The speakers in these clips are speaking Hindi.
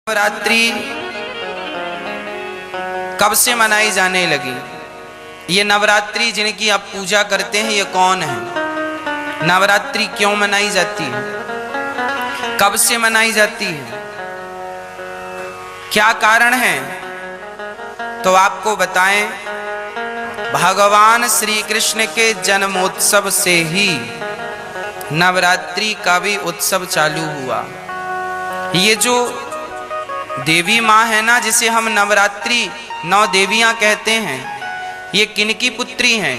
नवरात्रि कब से मनाई जाने लगी? ये नवरात्रि जिनकी आप पूजा करते हैं ये कौन है? नवरात्रि क्यों मनाई जाती है? कब से मनाई जाती है? क्या कारण है? तो आपको बताएं, भगवान श्री कृष्ण के जन्मोत्सव से ही नवरात्रि का भी उत्सव चालू हुआ। ये जो देवी माँ है ना, जिसे हम नवरात्रि 9 देवियां कहते हैं, ये किनकी पुत्री हैं?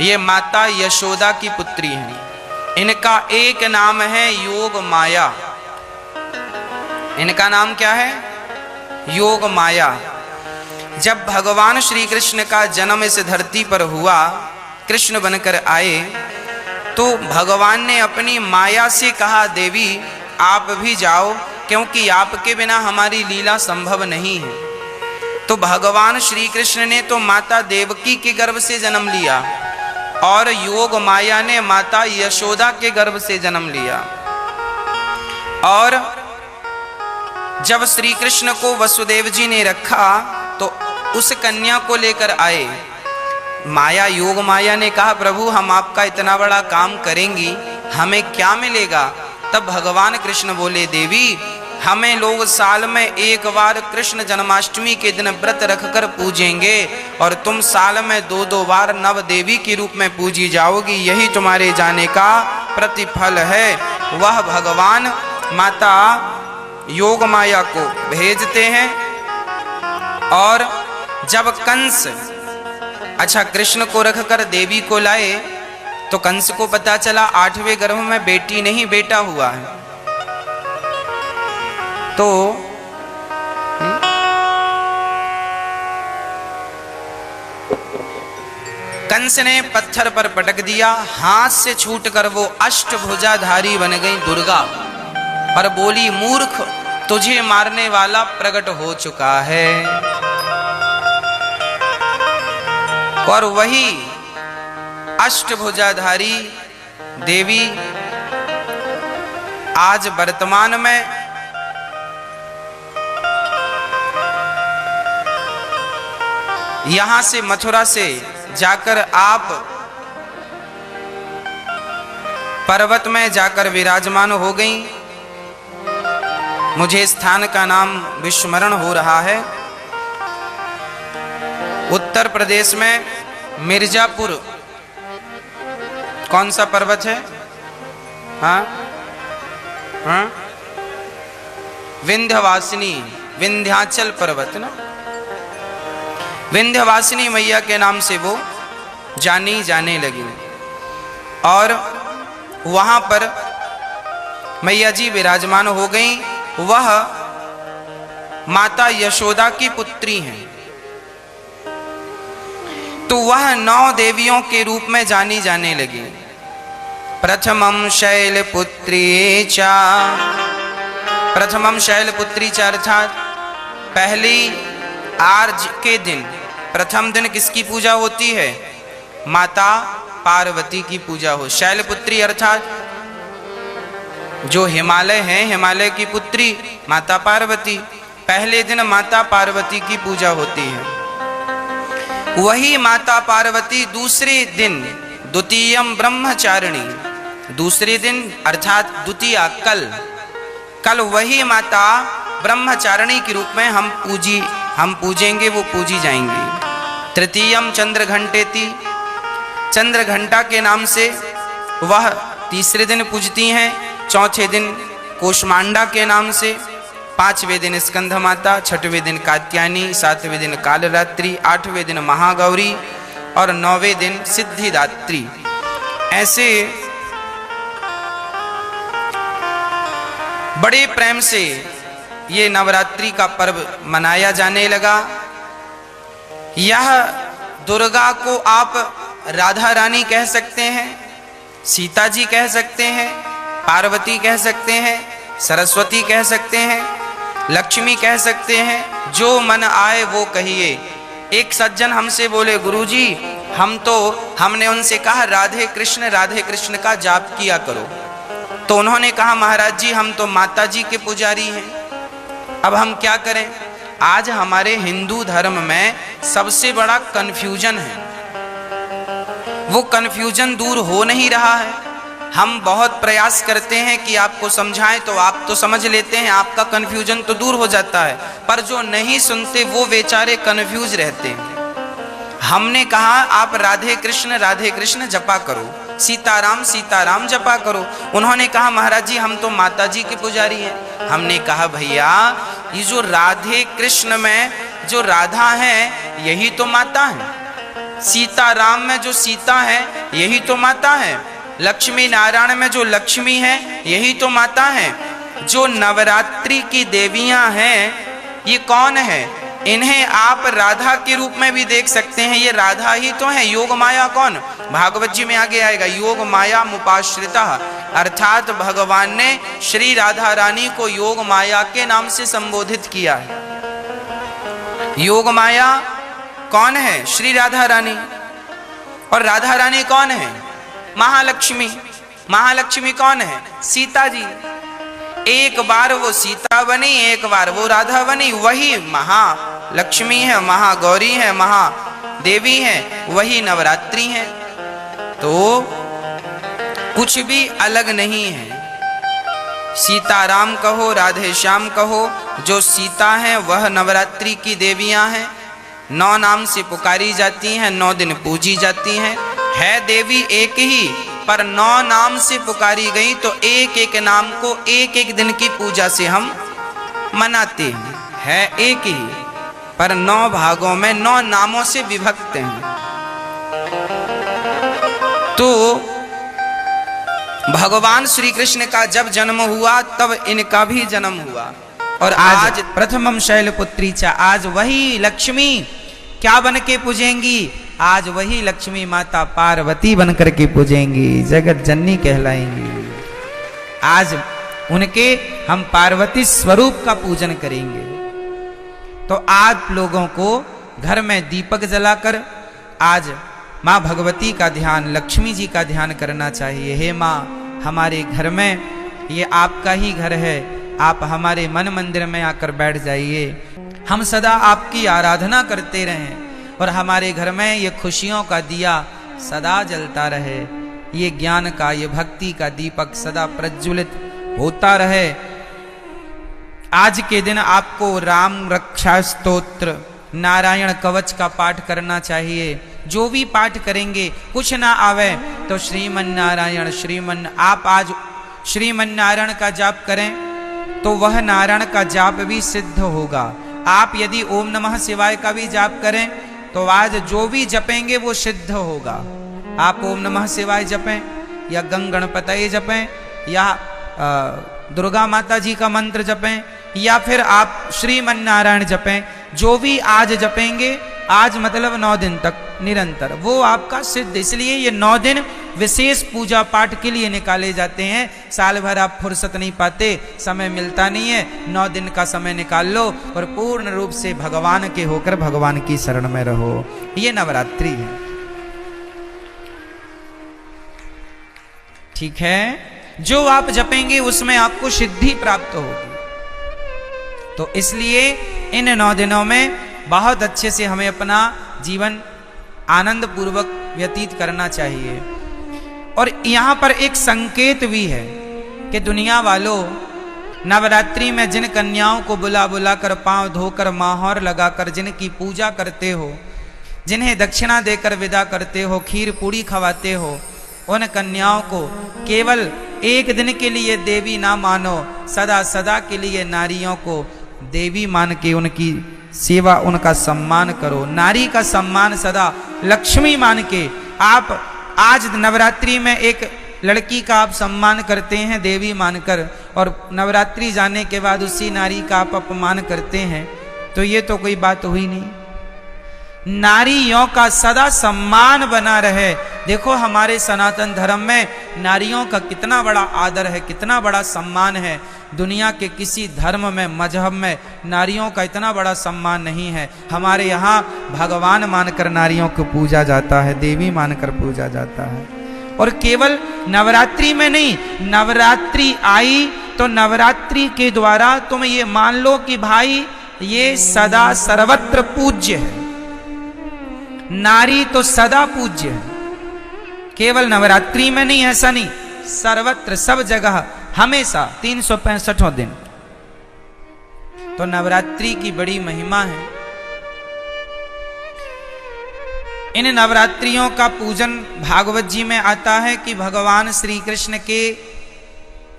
ये माता यशोदा की पुत्री हैं। इनका एक नाम है योग माया। इनका नाम क्या है? योग माया। जब भगवान श्री कृष्ण का जन्म इस धरती पर हुआ, कृष्ण बनकर आए, तो भगवान ने अपनी माया से कहा, देवी आप भी जाओ, क्योंकि आपके बिना हमारी लीला संभव नहीं है। तो भगवान श्री कृष्ण ने तो माता देवकी के गर्भ से जन्म लिया और योग माया ने माता यशोदा के गर्भ से जन्म लिया। और जब श्री कृष्ण को वसुदेव जी ने रखा तो उस कन्या को लेकर आए। माया, योग माया ने कहा, प्रभु हम आपका इतना बड़ा काम करेंगी, हमें क्या मिलेगा? तब भगवान कृष्ण बोले, देवी हमें लोग साल में एक बार कृष्ण जन्माष्टमी के दिन व्रत रखकर पूजेंगे और तुम साल में 2-2 बार नव देवी के रूप में पूजी जाओगी। यही तुम्हारे जाने का प्रतिफल है। वह भगवान माता योग माया को भेजते हैं। और जब कंस कृष्ण को रखकर देवी को लाए, तो कंस को पता चला 8वें गर्भ में बेटी नहीं बेटा हुआ है। तो कंस ने पत्थर पर पटक दिया, हाथ से छूटकर वो अष्टभुजाधारी बन गई दुर्गा और बोली, मूर्ख तुझे मारने वाला प्रकट हो चुका है। और वही अष्टभुजाधारी देवी आज वर्तमान में यहां से मथुरा से जाकर आप पर्वत में जाकर विराजमान हो गई। मुझे स्थान का नाम विस्मरण हो रहा है। उत्तर प्रदेश में मिर्जापुर, कौन सा पर्वत है? हाँ, विंध्यवासिनी, विंध्याचल पर्वत ना, विंध्यवासिनी मैया के नाम से वो जानी जाने लगी। और वहां पर मैया जी विराजमान हो गई। वह माता यशोदा की पुत्री हैं। तो वह 9 देवियों के रूप में जानी जाने लगी। प्रथमम शैलपुत्री चा, प्रथमम शैलपुत्री चा अर्थात पहली आर्ज के दिन, प्रथम दिन किसकी पूजा होती है? माता पार्वती की पूजा हो। शैलपुत्री अर्थात जो हिमालय है, हिमालय की पुत्री माता पार्वती। पहले दिन माता पार्वती की पूजा होती है। वही माता पार्वती दूसरे दिन, द्वितीयम ब्रह्मचारिणी, दूसरे दिन अर्थात द्वितीया कल वही माता ब्रह्मचारिणी के रूप में हम पूजेंगे, वो पूजी जाएंगी। तृतीयम चंद्र घंटेति, चंद्र घंटा के नाम से वह तीसरे दिन पूजती हैं। चौथे दिन कोषमांडा के नाम से, 5वें दिन स्कंध माता, 6वें दिन कात्यायनी, 7वें दिन कालरात्रि, 8वें दिन महागौरी और 9वें दिन सिद्धिदात्री। ऐसे बड़े प्रेम से ये नवरात्रि का पर्व मनाया जाने लगा। यह दुर्गा को आप राधा रानी कह सकते हैं, सीता जी कह सकते हैं, पार्वती कह सकते हैं, सरस्वती कह सकते हैं, लक्ष्मी कह सकते हैं, जो मन आए वो कहिए। एक सज्जन हमसे बोले, गुरुजी हमने उनसे कहा राधे कृष्ण का जाप किया करो। तो उन्होंने कहा, महाराज जी हम तो माता जी के पुजारी हैं। अब हम क्या करें? आज हमारे हिंदू धर्म में सबसे बड़ा कन्फ्यूजन है, वो कन्फ्यूजन दूर हो नहीं रहा है। हम बहुत प्रयास करते हैं कि आपको समझाएं तो आप तो समझ लेते हैं, आपका कन्फ्यूजन तो दूर हो जाता है, पर जो नहीं सुनते वो बेचारे कन्फ्यूज रहते हैं। हमने कहा आप राधे कृष्ण जपा करो, सीताराम सीताराम जपा करो। उन्होंने कहा महाराज जी हम तो माता जी के पुजारी हैं। हमने कहा भैया ये जो राधे कृष्ण में जो राधा है यही तो माता है, सीताराम में जो सीता है यही तो माता है, लक्ष्मी नारायण में जो लक्ष्मी है यही तो माता है। जो नवरात्रि की देवियां हैं ये कौन है? इन्हें आप राधा के रूप में भी देख सकते हैं, ये राधा ही तो है। योग माया कौन? भागवत जी में आगे आएगा, योग माया मुपाश्रिता, अर्थात भगवान ने श्री राधा रानी को योग माया के नाम से संबोधित किया है। योग माया कौन है? श्री राधा रानी। और राधा रानी कौन है? महालक्ष्मी। महालक्ष्मी कौन है? सीता जी। एक बार वो सीता बनी, एक बार वो राधा बनी, वही महालक्ष्मी है, महागौरी है, महादेवी है, वही नवरात्रि है। तो कुछ भी अलग नहीं है। सीताराम कहो, राधे श्याम कहो, जो सीता है वह नवरात्रि की देवियां हैं। 9 नाम से पुकारी जाती हैं, 9 दिन पूजी जाती हैं। है देवी एक ही, पर 9 नाम से पुकारी गई तो एक एक नाम को एक एक दिन की पूजा से हम मनाते हैं। है एक ही, पर 9 भागों में 9 नामों से विभक्त हैं। तो भगवान श्री कृष्ण का जब जन्म हुआ तब इनका भी जन्म हुआ। और आज प्रथमम शैलपुत्री चा, आज वही लक्ष्मी क्या बन के पूजेंगी? आज वही लक्ष्मी माता पार्वती बन करके पूजेंगी, जगत जननी कहलाएंगी। आज उनके हम पार्वती स्वरूप का पूजन करेंगे। तो आप लोगों को घर में दीपक जलाकर आज माँ भगवती का ध्यान, लक्ष्मी जी का ध्यान करना चाहिए। हे माँ, हमारे घर में ये आपका ही घर है, आप हमारे मन मंदिर में आकर बैठ जाइए। हम सदा आपकी आराधना करते रहें और हमारे घर में ये खुशियों का दिया सदा जलता रहे, ये ज्ञान का, ये भक्ति का दीपक सदा प्रज्वलित होता रहे। आज के दिन आपको राम रक्षा स्तोत्र, नारायण कवच का पाठ करना चाहिए। जो भी पाठ करेंगे, कुछ ना आवे तो श्रीमन नारायण आप आज श्रीमन नारायण का जाप करें तो वह नारायण का जाप भी सिद्ध होगा। आप यदि ओम नमः शिवाय का भी जाप करें तो आज जो भी जपेंगे वो सिद्ध होगा। आप ओम नमः शिवाय जपें या गंग गणपतये जपें या दुर्गा माता जी का मंत्र जपें या फिर आप श्रीमन नारायण जपें, जो भी आज जपेंगे, आज मतलब 9 दिन तक निरंतर, वो आपका सिद्ध। इसलिए ये 9 दिन विशेष पूजा पाठ के लिए निकाले जाते हैं। साल भर आप फुर्सत नहीं पाते, समय मिलता नहीं है, 9 दिन का समय निकाल लो और पूर्ण रूप से भगवान के होकर भगवान की शरण में रहो। ये नवरात्रि है, ठीक है। जो आप जपेंगे उसमें आपको सिद्धि प्राप्त होगी। तो इसलिए इन 9 दिनों में बहुत अच्छे से हमें अपना जीवन आनंद पूर्वक व्यतीत करना चाहिए। और यहाँ पर एक संकेत भी है कि दुनिया वालों, नवरात्रि में जिन कन्याओं को बुला बुला कर, पांव धोकर, माहौर लगाकर जिनकी पूजा करते हो, जिन्हें दक्षिणा देकर विदा करते हो, खीर पूड़ी खवाते हो, उन कन्याओं को केवल एक दिन के लिए देवी ना मानो, सदा सदा के लिए नारियों को देवी मान के उनकी सेवा, उनका सम्मान करो। नारी का सम्मान सदा लक्ष्मी मान के आप आज नवरात्रि में एक लड़की का आप सम्मान करते हैं देवी मानकर, और नवरात्रि जाने के बाद उसी नारी का आप अपमान करते हैं, तो ये तो कोई बात हुई नहीं। नारियों का सदा सम्मान बना रहे। देखो हमारे सनातन धर्म में नारियों का कितना बड़ा आदर है, कितना बड़ा सम्मान है। दुनिया के किसी धर्म में, मजहब में नारियों का इतना बड़ा सम्मान नहीं है। हमारे यहाँ भगवान मानकर नारियों को पूजा जाता है, देवी मानकर पूजा जाता है। और केवल नवरात्रि में नहीं, नवरात्रि आई तो नवरात्रि के द्वारा तुम ये मान लो कि भाई ये सदा सर्वत्र पूज्य है। नारी तो सदा पूज्य है, केवल नवरात्रि में नहीं, ऐसा नहीं, सर्वत्र सब जगह हमेशा 365 दिन। तो नवरात्रि की बड़ी महिमा है। इन नवरात्रियों का पूजन भागवत जी में आता है कि भगवान श्री कृष्ण के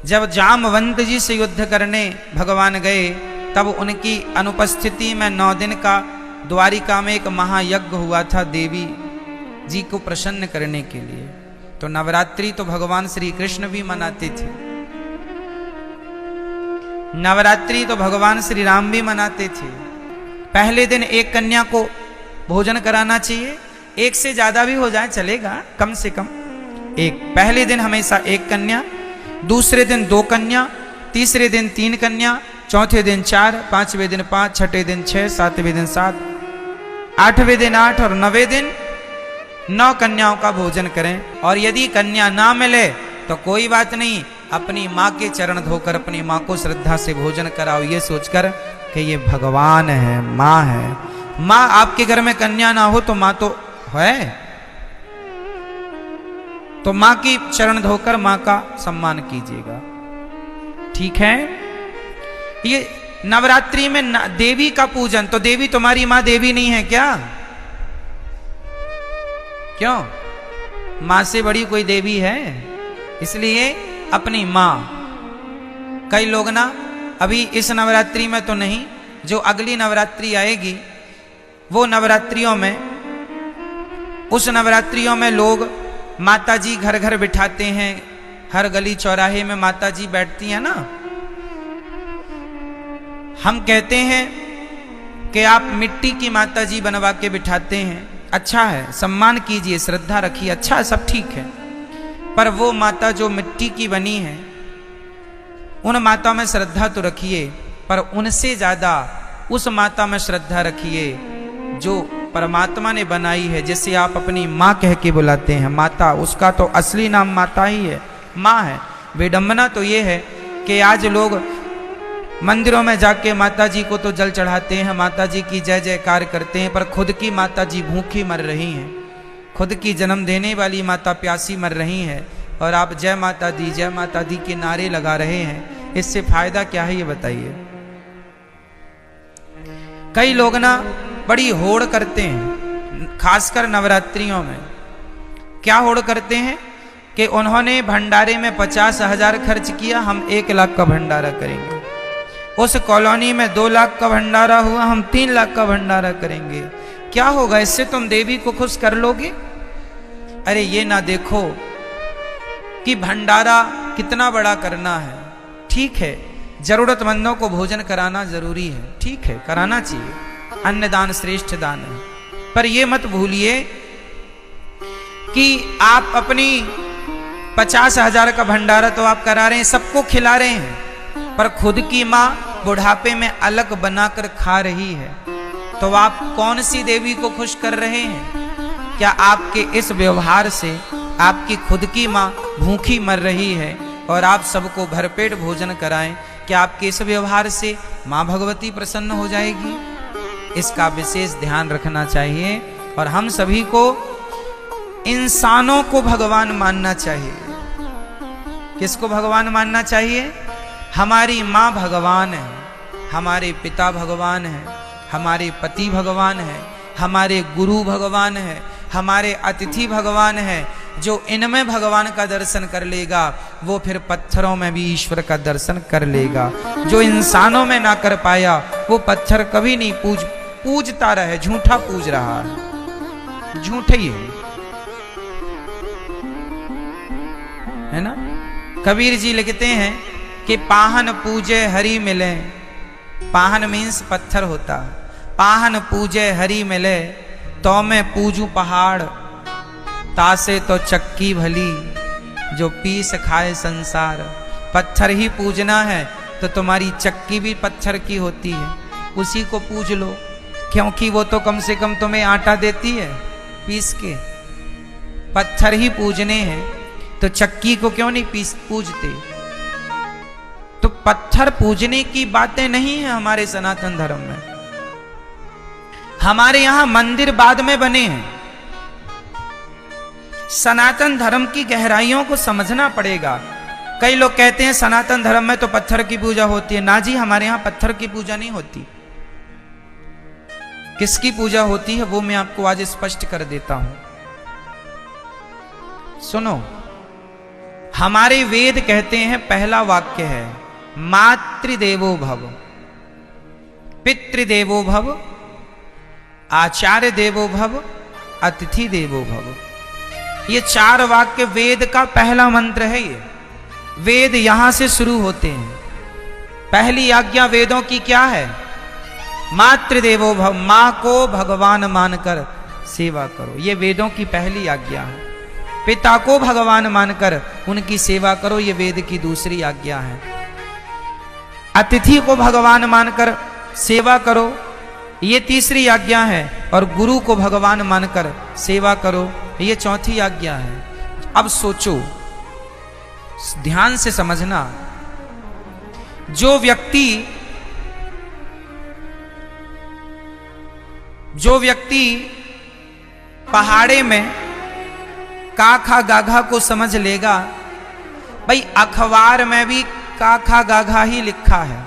जब जामवंत जी से युद्ध करने भगवान गए, तब उनकी अनुपस्थिति में 9 दिन का द्वारिका में एक महायज्ञ हुआ था देवी जी को प्रसन्न करने के लिए। तो नवरात्रि तो भगवान श्री कृष्ण भी मनाते थे, नवरात्रि तो भगवान श्री राम भी मनाते थे। पहले दिन एक कन्या को भोजन कराना चाहिए, एक से ज्यादा भी हो जाए चलेगा, कम से कम एक। पहले दिन हमेशा एक कन्या, दूसरे दिन 2 कन्या, तीसरे दिन 3 कन्या, चौथे दिन 4, 5वें दिन 5, छठे दिन 6, 7वें दिन 7, 8वें दिन 8 और 9वें दिन 9 कन्याओं का भोजन करें। और यदि कन्या ना मिले तो कोई बात नहीं, अपनी माँ के चरण धोकर अपनी माँ को श्रद्धा से भोजन कराओ, ये सोचकर कि ये भगवान है, माँ है। माँ आपके घर में कन्या ना हो तो माँ तो है, तो माँ की चरण धोकर माँ का सम्मान कीजिएगा, ठीक है। ये नवरात्रि में देवी का पूजन, तो देवी तुम्हारी माँ देवी नहीं है क्या? क्यों? माँ से बड़ी कोई देवी है? इसलिए अपनी माँ। कई लोग ना अभी इस नवरात्रि में तो नहीं, जो अगली नवरात्रि आएगी वो नवरात्रियों में, उस नवरात्रियों में लोग माता जी घर घर बिठाते हैं, हर गली चौराहे में माता जी बैठती हैं ना। हम कहते हैं कि आप मिट्टी की माता जी बनवा के बिठाते हैं, अच्छा है, सम्मान कीजिए, श्रद्धा रखिए, अच्छा सब ठीक है। पर वो माता जो मिट्टी की बनी है, उन माता में श्रद्धा तो रखिए, पर उनसे ज्यादा उस माता में श्रद्धा रखिए जो परमात्मा ने बनाई है, जिसे आप अपनी माँ कह के बुलाते हैं। माता, उसका तो असली नाम माता ही है, माँ है। विडंबना तो ये है कि आज लोग मंदिरों में जाके माता जी को तो जल चढ़ाते हैं, माता जी की जय जयकार करते हैं, पर खुद की माता जी भूखी मर रही हैं, खुद की जन्म देने वाली माता प्यासी मर रही हैं, और आप जय माता दी के नारे लगा रहे हैं। इससे फायदा क्या है ये बताइए। कई लोग ना बड़ी होड़ करते हैं, खासकर नवरात्रियों में। क्या होड़ करते हैं कि उन्होंने भंडारे में 50,000 खर्च किया, हम 1 लाख का भंडारा करेंगे। उस कॉलोनी में 2 लाख का भंडारा हुआ, हम 3 लाख का भंडारा करेंगे। क्या होगा इससे? तुम देवी को खुश कर लोगे? अरे ये ना देखो कि भंडारा कितना बड़ा करना है, ठीक है, जरूरतमंदों को भोजन कराना जरूरी है, ठीक है, कराना चाहिए, अन्नदान श्रेष्ठ दान है। पर ये मत भूलिए कि आप अपनी 50,000 का भंडारा तो आप करा रहे हैं, सबको खिला रहे हैं, पर खुद की माँ बुढ़ापे में अलग बनाकर खा रही है, तो आप कौन सी देवी को खुश कर रहे हैं? क्या आपके इस व्यवहार से आपकी खुद की माँ भूखी मर रही है और आप सबको भरपेट भोजन कराएं, क्या आपके इस व्यवहार से माँ भगवती प्रसन्न हो जाएगी? इसका विशेष ध्यान रखना चाहिए। और हम सभी को इंसानों को भगवान मानना चाहिए। किसको भगवान मानना चाहिए? हमारी माँ भगवान है, हमारे पिता भगवान है, हमारे पति भगवान है, हमारे गुरु भगवान है, हमारे अतिथि भगवान है। जो इनमें भगवान का दर्शन कर लेगा वो फिर पत्थरों में भी ईश्वर का दर्शन कर लेगा। जो इंसानों में ना कर पाया वो पत्थर कभी नहीं पूजता रहे, झूठा पूज रहा है, झूठे ही है ना। कबीर जी लिखते हैं कि पाहन पूजे हरि मिले, पाहन मीन्स पत्थर होता, पाहन पूजे हरि मिले, तो मैं पूजू पहाड़, तासे तो चक्की भली, जो पीस खाए संसार। पत्थर ही पूजना है तो तुम्हारी चक्की भी पत्थर की होती है, उसी को पूज लो, क्योंकि वो तो कम से कम तुम्हें आटा देती है पीस के। पत्थर ही पूजने हैं तो चक्की को क्यों नहीं पूजते? तो पत्थर पूजने की बातें नहीं है हमारे सनातन धर्म में। हमारे यहां मंदिर बाद में बने हैं। सनातन धर्म की गहराइयों को समझना पड़ेगा। कई लोग कहते हैं सनातन धर्म में तो पत्थर की पूजा होती है। ना जी, हमारे यहां पत्थर की पूजा नहीं होती। किसकी पूजा होती है वो मैं आपको आज स्पष्ट कर देता हूं। सुनो, हमारे वेद कहते हैं, पहला वाक्य है मातृदेवो भव, पितृदेवो भव, आचार्य देवो भव, अतिथि देवो भव। ये 4 वाक्य वेद का पहला मंत्र है। ये वेद यहां से शुरू होते हैं। पहली आज्ञा वेदों की क्या है? मातृदेवो भव, मां को भगवान मानकर सेवा करो, ये वेदों की पहली आज्ञा है। पिता को भगवान मानकर उनकी सेवा करो, ये वेद की दूसरी आज्ञा है। अतिथि को भगवान मानकर सेवा करो, ये तीसरी आज्ञा है। और गुरु को भगवान मानकर सेवा करो, ये चौथी आज्ञा है। अब सोचो, ध्यान से समझना, जो व्यक्ति पहाड़े में काखा गाघा को समझ लेगा, भाई अखबार में भी काखा गाघा ही लिखा है,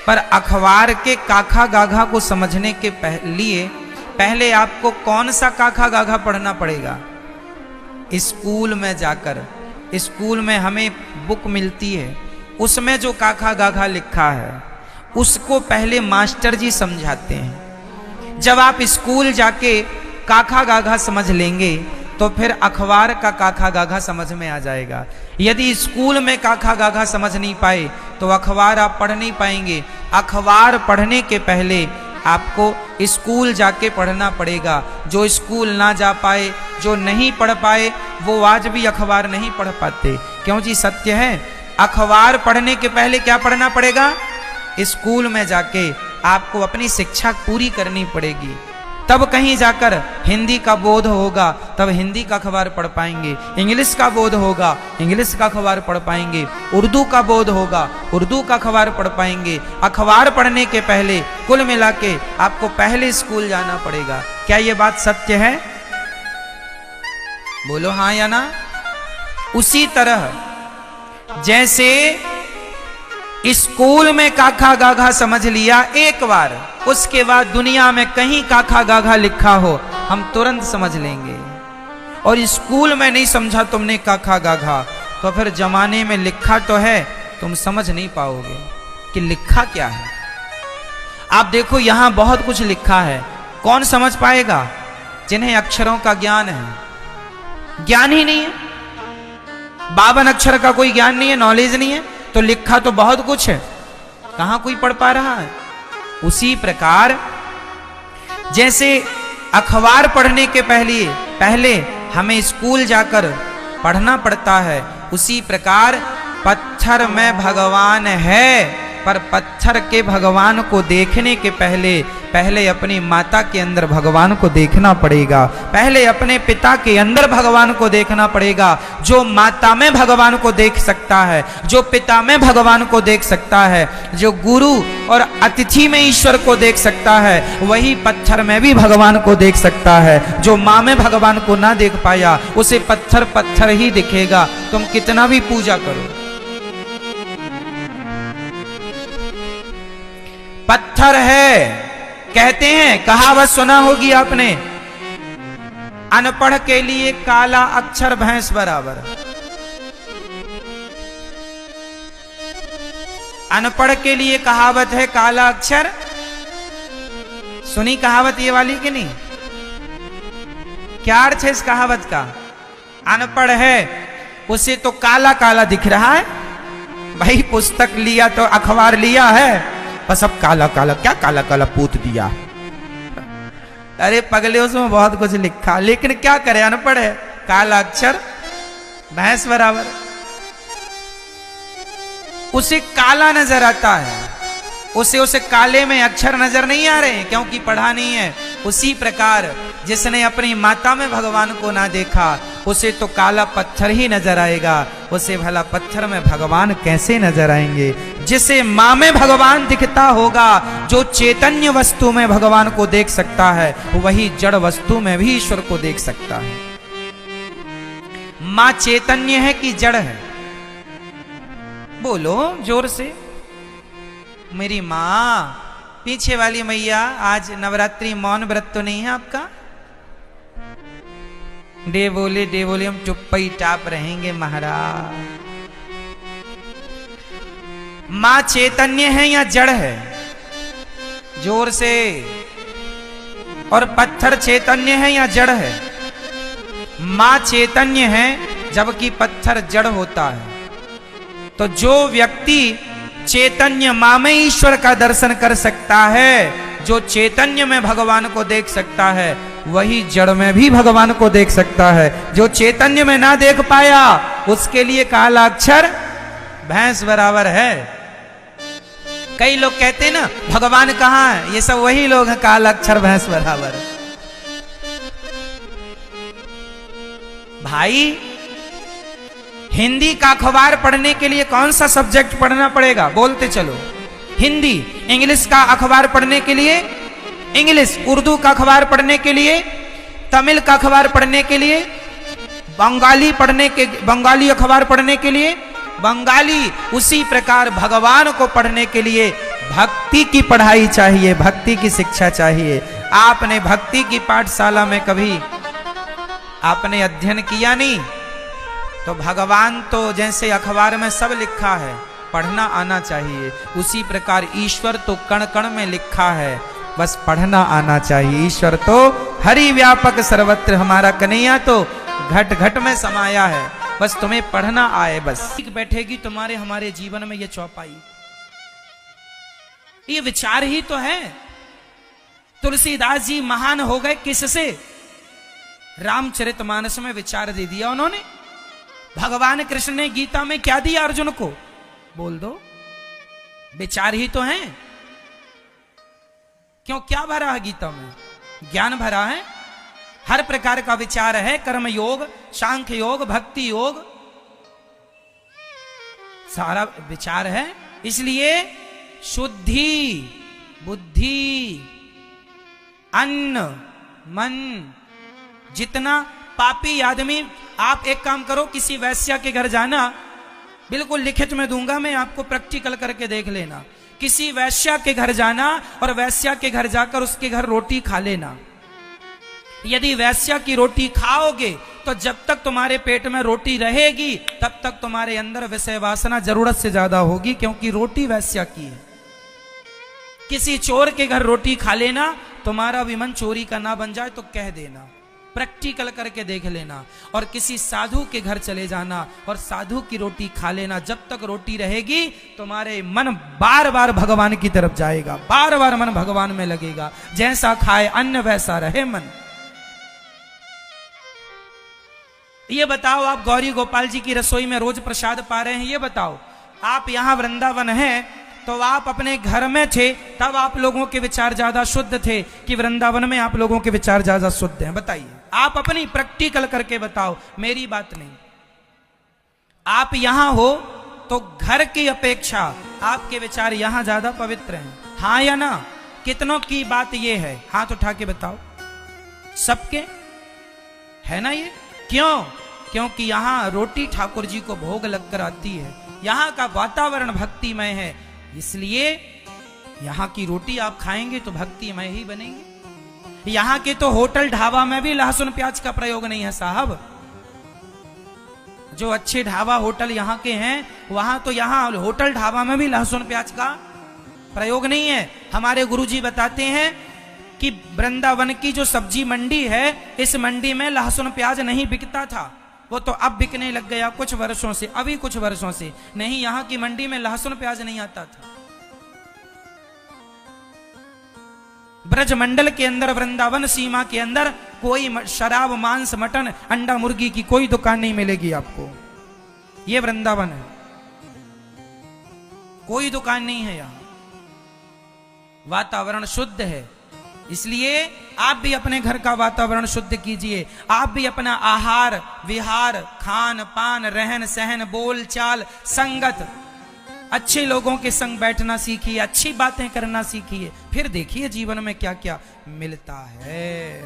पर अखबार के काखा गाघा को समझने के लिए पहले आपको कौन सा काखा गाघा पढ़ना पड़ेगा? स्कूल में जाकर। स्कूल में हमें बुक मिलती है, उसमें जो काखा गाघा लिखा है उसको पहले मास्टर जी समझाते हैं। जब आप स्कूल जाके काखा गाघा समझ लेंगे तो फिर अखबार का काखा गाघा समझ में आ जाएगा। यदि स्कूल में काखा गाघा समझ नहीं पाए तो अखबार आप पढ़ नहीं पाएंगे। अखबार पढ़ने के पहले आपको स्कूल जाके पढ़ना पड़ेगा। जो स्कूल ना जा पाए, जो नहीं पढ़ पाए, वो आज भी अखबार नहीं पढ़ पाते। क्यों जी? सत्य है। अखबार पढ़ने के पहले क्या पढ़ना पड़ेगा? स्कूल में जाके आपको अपनी शिक्षा पूरी करनी पड़ेगी, तब कहीं जाकर हिंदी का बोध होगा, तब हिंदी का अखबार पढ़ पाएंगे। इंग्लिश का बोध होगा, इंग्लिश का अखबार पढ़ पाएंगे। उर्दू का बोध होगा, उर्दू का अखबार पढ़ पाएंगे। अखबार पढ़ने के पहले कुल मिला के आपको पहले स्कूल जाना पड़ेगा। क्या ये बात सत्य है? बोलो हाँ या ना। उसी तरह जैसे स्कूल में काखा गाघा समझ लिया एक बार, उसके बाद दुनिया में कहीं काखा गाघा लिखा हो हम तुरंत समझ लेंगे। और स्कूल में नहीं समझा तुमने काखा गाघा तो फिर जमाने में लिखा तो है, तुम समझ नहीं पाओगे कि लिखा क्या है। आप देखो यहां बहुत कुछ लिखा है, कौन समझ पाएगा? जिन्हें अक्षरों का ज्ञान है। ज्ञान ही नहीं है, 52 अक्षर का कोई ज्ञान नहीं है, नॉलेज नहीं है, तो लिखा तो बहुत कुछ है, कहां कोई पढ़ पा रहा है। उसी प्रकार जैसे अखबार पढ़ने के पहले हमें स्कूल जाकर पढ़ना पड़ता है, उसी प्रकार पत्थर में भगवान है, पर पत्थर के भगवान को देखने के पहले अपनी माता के अंदर भगवान को देखना पड़ेगा। पहले अपने पिता के अंदर भगवान को देखना पड़ेगा। जो माता में भगवान को देख सकता है, जो पिता में भगवान को देख सकता है, जो गुरु और अतिथि में ईश्वर को देख सकता है, वही पत्थर में भी भगवान को देख सकता है। जो माँ में भगवान को ना देख पाया उसे पत्थर ही दिखेगा, तुम कितना भी पूजा करो। पत्थर है, कहते हैं, कहावत सुना होगी आपने, अनपढ़ के लिए काला अक्षर भैंस बराबर। अनपढ़ के लिए कहावत है काला अक्षर। सुनी कहावत ये वाली कि नहीं? क्या अर्थ है इस कहावत का? अनपढ़ है उसे तो काला काला दिख रहा है। भाई पुस्तक लिया तो अखबार लिया है, बस अब काला काला, क्या काला काला पूत दिया। अरे पगले उसमें बहुत कुछ लिखा, लेकिन क्या करे, अनपढ़ है, काला अक्षर भैंस बराबर। उसे काला नजर आता है, उसे काले में अक्षर नजर नहीं आ रहे हैं क्योंकि पढ़ा नहीं है। उसी प्रकार जिसने अपनी माता में भगवान को ना देखा उसे तो काला पत्थर ही नजर आएगा, उसे भला पत्थर में भगवान कैसे नजर आएंगे। जिसे माँ में भगवान दिखता होगा, जो चैतन्य वस्तु में भगवान को देख सकता है, वही जड़ वस्तु में भी ईश्वर को देख सकता है। माँ चैतन्य है कि जड़ है? बोलो जोर से। मेरी माँ, पीछे वाली मैया, आज नवरात्रि मौन व्रत तो नहीं है आपका? डे बोले हम चुप्पा ही टाप रहेंगे महाराज। मां चैतन्य है या जड़ है? जोर से। और पत्थर चैतन्य है या जड़ है? मां चैतन्य है जबकि पत्थर जड़ होता है। तो जो व्यक्ति चैतन्य मां में ईश्वर का दर्शन कर सकता है, जो चैतन्य में भगवान को देख सकता है, वही जड़ में भी भगवान को देख सकता है। जो चैतन्य में ना देख पाया, उसके लिए काला अक्षर भैंस बराबर है। कई लोग कहते हैं ना भगवान कहाँ है, ये सब वही लोग हैं काला अक्षर भैंस बराबर। भाई, हिंदी का अखबार पढ़ने के लिए कौन सा सब्जेक्ट पढ़ना पड़ेगा? बोलते चलो। हिंदी। इंग्लिश का अखबार पढ़ने के लिए इंग्लिश, उर्दू का अखबार पढ़ने के लिए तमिल का अखबार पढ़ने के लिए, बंगाली अखबार पढ़ने के लिए बंगाली। उसी प्रकार भगवान को पढ़ने के लिए भक्ति की पढ़ाई चाहिए, भक्ति की शिक्षा चाहिए। आपने भक्ति की पाठशाला में कभी आपने अध्ययन किया नहीं? तो भगवान तो जैसे अखबार में सब लिखा है, पढ़ना आना चाहिए। उसी प्रकार ईश्वर तो कण कण में लिखा है, बस पढ़ना आना चाहिए। ईश्वर तो हरि व्यापक सर्वत्र, हमारा कन्हैया तो घट घट में समाया है, बस तुम्हें पढ़ना आए। बस बैठेगी तुम्हारे हमारे जीवन में ये चौपाई, ये विचार ही तो है। तुलसीदास जी महान हो गए किससे? रामचरितमानस में विचार दे दिया उन्होंने। भगवान कृष्ण ने गीता में क्या दिया अर्जुन को? बोल दो। विचार ही तो हैं। क्यों, क्या भरा है गीता में? ज्ञान भरा है, हर प्रकार का विचार है। कर्म योग, सांख्य योग, भक्ति योग, सारा विचार है। इसलिए शुद्धि, बुद्धि, अन्न, मन, जितना पापी आदमी, आप एक काम करो, किसी वैश्या के घर जाना, बिल्कुल लिखित में दूंगा मैं, आपको प्रैक्टिकल करके देख लेना। किसी वैश्या के घर जाना और वैश्या के घर जाकर उसके घर रोटी खा लेना। यदि वैश्या की रोटी खाओगे तो जब तक तुम्हारे पेट में रोटी रहेगी तब तक तुम्हारे अंदर विषय वासना जरूरत से ज्यादा होगी, क्योंकि रोटी वैश्या की है। किसी चोर के घर रोटी खा लेना, तुम्हारा भी मन चोरी का ना बन जाए तो कह देना, प्रैक्टिकल करके देख लेना। और किसी साधु के घर चले जाना और साधु की रोटी खा लेना, जब तक रोटी रहेगी तुम्हारे मन बार बार भगवान की तरफ जाएगा, बार बार मन भगवान में लगेगा। जैसा खाए अन्न वैसा रहे मन। ये बताओ, आप गौरी गोपाल जी की रसोई में रोज प्रसाद पा रहे हैं, ये बताओ। आप यहां वृंदावन है तो आप अपने घर में थे, तब आप लोगों के विचार ज्यादा शुद्ध थे कि वृंदावन में आप लोगों के विचार ज्यादा शुद्ध हैं? बताइए, आप अपनी प्रैक्टिकल करके बताओ, मेरी बात नहीं। आप यहां हो तो घर की अपेक्षा आपके विचार यहां ज्यादा पवित्र हैं, हाँ या ना? कितनों की बात ये है? हाथ उठा के बताओ। सबके है ना ये? क्यों? क्योंकि यहां रोटी ठाकुर जी को भोग लगकर आती है, यहां का वातावरण भक्तिमय है, इसलिए यहां की रोटी आप खाएंगे तो भक्तिमय ही बनेगी। यहां के तो होटल ढाबा में भी लहसुन प्याज का प्रयोग नहीं है साहब। जो अच्छे ढाबा होटल यहां के हैं, वहां तो यहां होटल ढाबा में भी लहसुन प्याज का प्रयोग नहीं है। हमारे गुरुजी बताते हैं कि वृंदावन की जो सब्जी मंडी है, इस मंडी में लहसुन प्याज नहीं बिकता था, वो तो अब बिकने लग गया कुछ वर्षों से, अभी कुछ वर्षों से। नहीं, यहां की मंडी में लहसुन प्याज नहीं आता था। ब्रज मंडल के अंदर, वृंदावन सीमा के अंदर कोई शराब, मांस, मटन, अंडा, मुर्गी की कोई दुकान नहीं मिलेगी आपको। ये वृंदावन है, कोई दुकान नहीं है यहां। वातावरण शुद्ध है, इसलिए आप भी अपने घर का वातावरण शुद्ध कीजिए, आप भी अपना आहार विहार खान पान रहन सहन बोल चाल संगत अच्छे लोगों के संग बैठना सीखिए, अच्छी बातें करना सीखिए, फिर देखिए जीवन में क्या क्या मिलता है।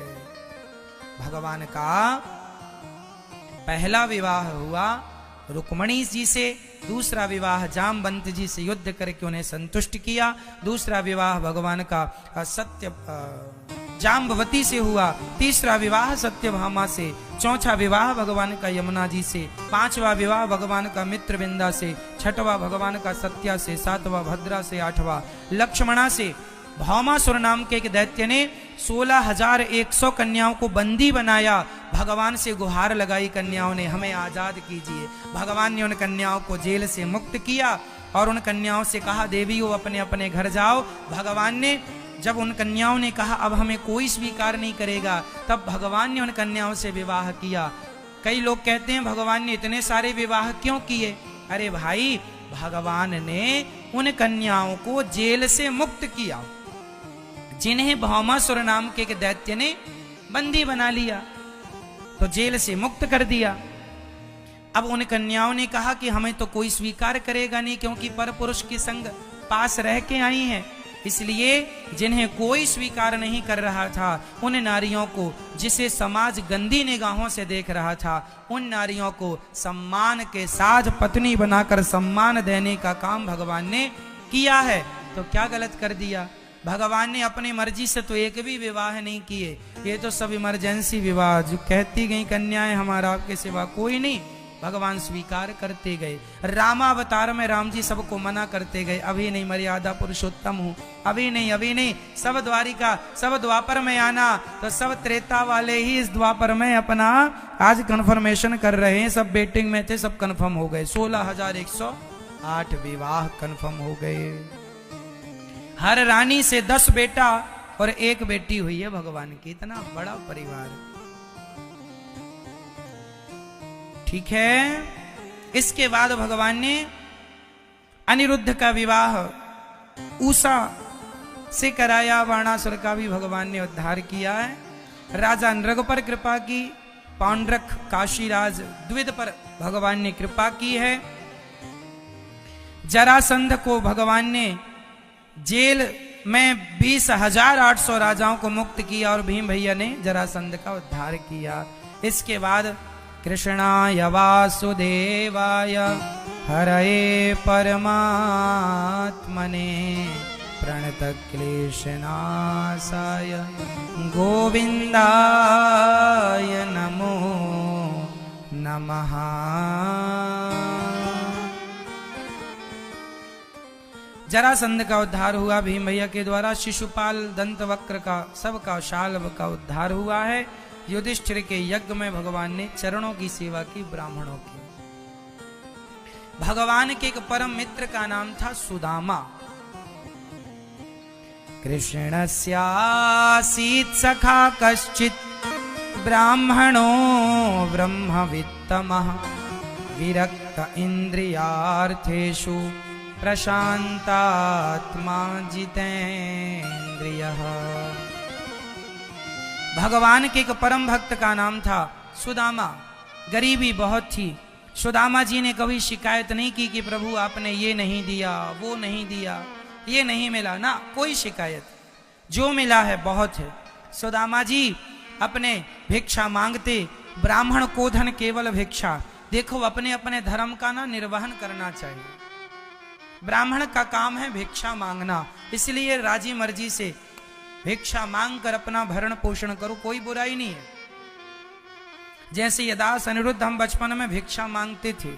भगवान का पहला विवाह हुआ रुक्मणी जी से, दूसरा विवाह जामवंत जी से युद्ध करके उन्हें संतुष्ट किया, दूसरा विवाह भगवान का सत्य जाम्बवती से हुआ, तीसरा विवाह सत्यभामा से, चौथा विवाह भगवान का यमुना जी से, पांचवा विवाह भगवान का मित्रविंदा से, छठवां भगवान का सत्या से, सातवां भद्रा से, आठवां लक्ष्मणा से। भौमासुर नाम के एक दैत्य ने 16,100 कन्याओं को बंदी बनाया। भगवान से गुहार लगाई कन्याओं ने, हमें आजाद कीजिए। भगवान ने उन कन्याओं को जेल से मुक्त किया और उन कन्याओं से कहा देवियों अपने अपने घर जाओ। भगवान ने जब उन कन्याओं ने कहा अब हमें कोई स्वीकार नहीं करेगा, तब भगवान ने उन कन्याओं से विवाह किया। कई लोग कहते हैं भगवान ने इतने सारे विवाह क्यों किए? अरे भाई, भगवान ने उन कन्याओं को जेल से मुक्त किया जिन्हें भौमासुर नाम के एक दैत्य ने बंदी बना लिया, तो जेल से मुक्त कर दिया। अब उन कन्याओं ने कहा कि हमें तो कोई स्वीकार करेगा नहीं, क्योंकि परपुरुष के संग पास रह के आई हैं। इसलिए जिन्हें कोई स्वीकार नहीं कर रहा था, उन नारियों को जिसे समाज गंदी निगाहों से देख रहा था, उन नारियों को सम्मान के साथ पत्नी बनाकर सम्मान देने का काम भगवान ने किया है। तो क्या गलत कर दिया? भगवान ने अपनी मर्जी से तो एक भी विवाह नहीं किए, ये तो सब इमरजेंसी विवाह जो कहती गई कन्याएं हमारा आपके सिवा कोई नहीं, भगवान स्वीकार करते गए। रामावतार में राम जी सबको मना करते गए, अभी नहीं, मर्यादा पुरुषोत्तम हूं, अभी नहीं, अभी नहीं, सब द्वारिका सब द्वापर में आना। तो सब त्रेता वाले ही इस द्वापर में अपना आज कन्फर्मेशन कर रहे हैं, सब वेटिंग में थे, सब कन्फर्म हो गए। 16,108 विवाह कन्फर्म हो गए। हर रानी से 10 बेटा और 1 बेटी हुई है भगवान की। इतना बड़ा परिवार, ठीक है। इसके बाद भगवान ने अनिरुद्ध का विवाह उषा से कराया, बाणासुर का भी भगवान ने उद्धार किया है। राजा नृग पर कृपा की, पांड्रक काशीराज द्विद पर भगवान ने कृपा की है। जरासंध को भगवान ने जेल में 20,800 राजाओं को मुक्त किया और भीम भैया ने जरासंध का उद्धार किया। इसके बाद कृष्णाय वासुदेवाय हरये परमात्मने प्रणतक्लेशनाशाय गोविंदाय नमो नमः। जरासंध का उद्धार हुआ भीम भैया के द्वारा। शिशुपाल दंतवक्र का सबका शाल्व का उद्धार हुआ है। युधिष्ठिर के यज्ञ में भगवान ने चरणों की सेवा की, ब्राह्मणों की। भगवान के एक परम मित्र का नाम था सुदामा। कृष्णस्यासीत् सखा कश्चित् ब्राह्मणो ब्रह्मवित्तमः विरक्त इंद्रियार्थेषु प्रशांतात्मा जितेन्द्रियः। भगवान के एक परम भक्त का नाम था सुदामा। गरीबी बहुत थी। सुदामा जी ने कभी शिकायत नहीं की कि प्रभु आपने ये नहीं दिया, वो नहीं दिया, ये नहीं मिला, ना कोई शिकायत। जो मिला है बहुत है। सुदामा जी अपने भिक्षा मांगते, ब्राह्मण को धन केवल भिक्षा। देखो अपने अपने धर्म का ना निर्वहन करना चाहिए। ब्राह्मण का काम है भिक्षा मांगना, इसलिए राजी मर्जी से भिक्षा मांग कर अपना भरण पोषण करो, कोई बुराई नहीं है। जैसे यदास अनिरुद्ध हम बचपन में भिक्षा मांगते थे,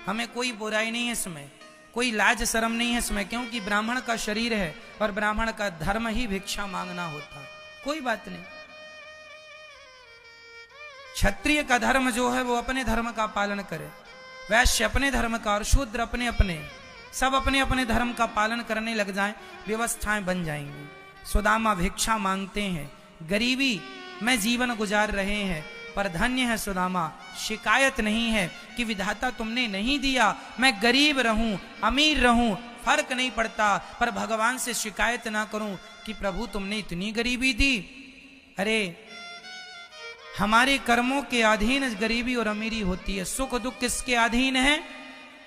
हमें कोई बुराई नहीं है इसमें, कोई लाज शर्म नहीं है इसमें, क्योंकि ब्राह्मण का शरीर है और ब्राह्मण का धर्म ही भिक्षा मांगना होता है, कोई बात नहीं। क्षत्रिय का धर्म जो है वो अपने धर्म का पालन करे, वैश्य अपने धर्म का और शूद्र अपने अपने, सब अपने अपने धर्म का पालन करने लग जाएं, व्यवस्थाएं बन जाएंगी। सुदामा भिक्षा मांगते हैं, गरीबी में जीवन गुजार रहे हैं, पर धन्य है सुदामा, शिकायत नहीं है कि विधाता तुमने नहीं दिया, मैं गरीब रहूं, अमीर रहूं, फर्क नहीं पड़ता, पर भगवान से शिकायत ना करूं कि प्रभु तुमने इतनी गरीबी दी। अरे हमारे कर्मों के अधीन गरीबी और अमीरी होती है। सुख दुख किसके अधीन है?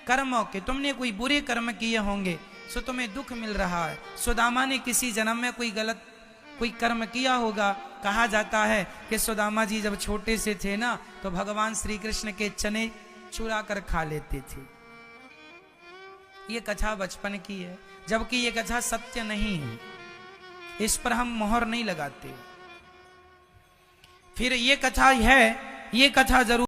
कर्मों के। तुमने कोई बुरे कर्म किए होंगे सो तुम्हें दुख मिल रहा है। सुदामा ने किसी जन्म में कोई कर्म किया होगा। कहा जाता है कि सुदामा जी जब छोटे से थे ना तो भगवान श्री कृष्ण के चने चुरा कर खा लेते थे। ये कथा बचपन की है, जबकि ये कथा सत्य नहीं है, इस पर हम मोहर नहीं लगाते। फिर ये कथा है, ये कथा जरूर